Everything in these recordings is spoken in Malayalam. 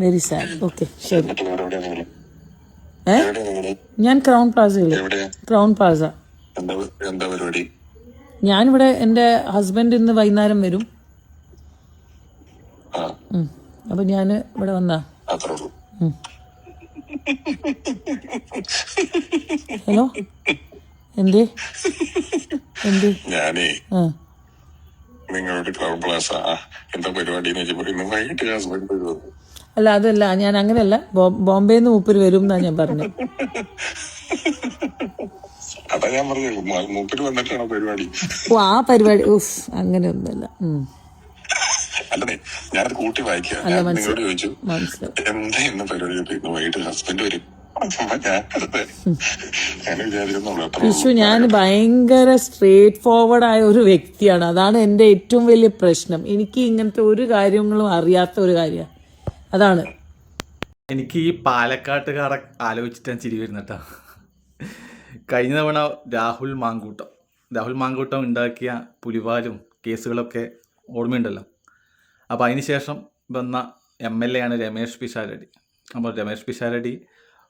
Very sad. ഓക്കെ, ശരി. ഞാൻ ക്രൗൺ പ്ലാസയില്. Crown Plaza. എന്താ പരിപാടി? ഞാനിവിടെ എൻ്റെ ഹസ്ബൻഡ് ഇന്ന് വൈകുന്നേരം വരും. അപ്പൊ ഞാൻ ഇവിടെ വന്നാ. ഹലോ, എന്തേ എന്തേ? ഞാനേ നിങ്ങളോട് ക്രൗൺ പ്ലാസ എന്താ പരിപാടി വൈകിട്ട് ഹസ്ബൻഡ് വരുമോ? അല്ല, അതല്ല, ഞാൻ അങ്ങനെയല്ല. ബോംബെന്ന് മൂപ്പര് വരും എന്നാ ഞാൻ പറഞ്ഞത്. അതാ ഞാൻ പറഞ്ഞത്, മൂപ്പര് വന്നിട്ടാണോ പരിപാടി? ഓ, ആ പരിപാടി. ഉഫ്, അങ്ങനെയൊന്നുമല്ല. അല്ലേ, ഞാനത് കൂട്ടി വായിക്കാം. നിങ്ങളോട് ചോദിച്ചു എന്താ ഇന്ന് പരിപാടി, വൈകിട്ട് ഹസ്ബൻഡ് വരും. വിഷു, ഞാൻ ഭയങ്കര സ്ട്രേറ്റ് ഫോർവേഡ് ആയ ഒരു വ്യക്തിയാണ്. അതാണ് എൻ്റെ ഏറ്റവും വലിയ പ്രശ്നം. എനിക്ക് ഇങ്ങനത്തെ ഒരു കാര്യങ്ങളും അറിയാത്ത ഒരു കാര്യമാണ്. അതാണ് എനിക്ക് ഈ പാലക്കാട്ടുകാരെ ആലോചിച്ചിട്ടാണ് ചിരി വരുന്നട്ടാ. കഴിഞ്ഞ തവണ രാഹുൽ മാങ്കൂട്ടം ഉണ്ടാക്കിയ പുലിവാലും കേസുകളൊക്കെ ഓർമ്മയുണ്ടല്ലോ. അപ്പോൾ അതിന് ശേഷം വന്ന MLA ആണ് രമേഷ് പിഷാരടി. അപ്പോൾ രമേഷ് പിഷാരടി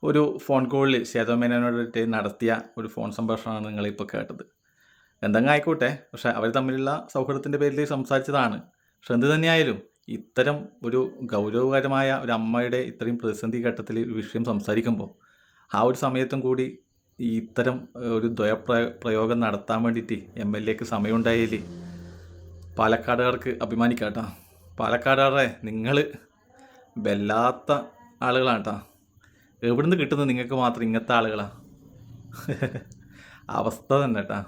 ഒരു ഫോൺ കോളിൽ സേതോമേനോനായിട്ട് നടത്തിയ ഒരു ഫോൺ സംഭാഷണമാണ് നിങ്ങളിപ്പോൾ കേട്ടത്. എന്തെങ്കിലും ആയിക്കോട്ടെ, പക്ഷേ അവർ തമ്മിലുള്ള സൗഹൃദത്തിൻ്റെ പേരിൽ സംസാരിച്ചതാണ്. പക്ഷെ എന്ത് തന്നെയായാലും ഇത്തരം ഒരു ഗൗരവകരമായ ഒരു അമ്മയുടെ ഇത്രയും പ്രതിസന്ധി ഘട്ടത്തിൽ ഒരു വിഷയം സംസാരിക്കുമ്പോൾ ആ ഒരു സമയത്തും കൂടി ഈ ഇത്തരം ഒരു പ്രയോഗം നടത്താൻ വേണ്ടിയിട്ട് MLAക്ക് സമയമുണ്ടായാൽ പാലക്കാടുകാർക്ക് അഭിമാനിക്കാം കേട്ടോ. പാലക്കാടുകാരെ നിങ്ങൾ വല്ലാത്ത ആളുകളാണ് കേട്ടോ. എവിടുന്ന് കിട്ടുന്നത് നിങ്ങൾക്ക് മാത്രം ഇങ്ങനത്തെ ആളുകളാണ്? അവസ്ഥ തന്നെ കേട്ടോ.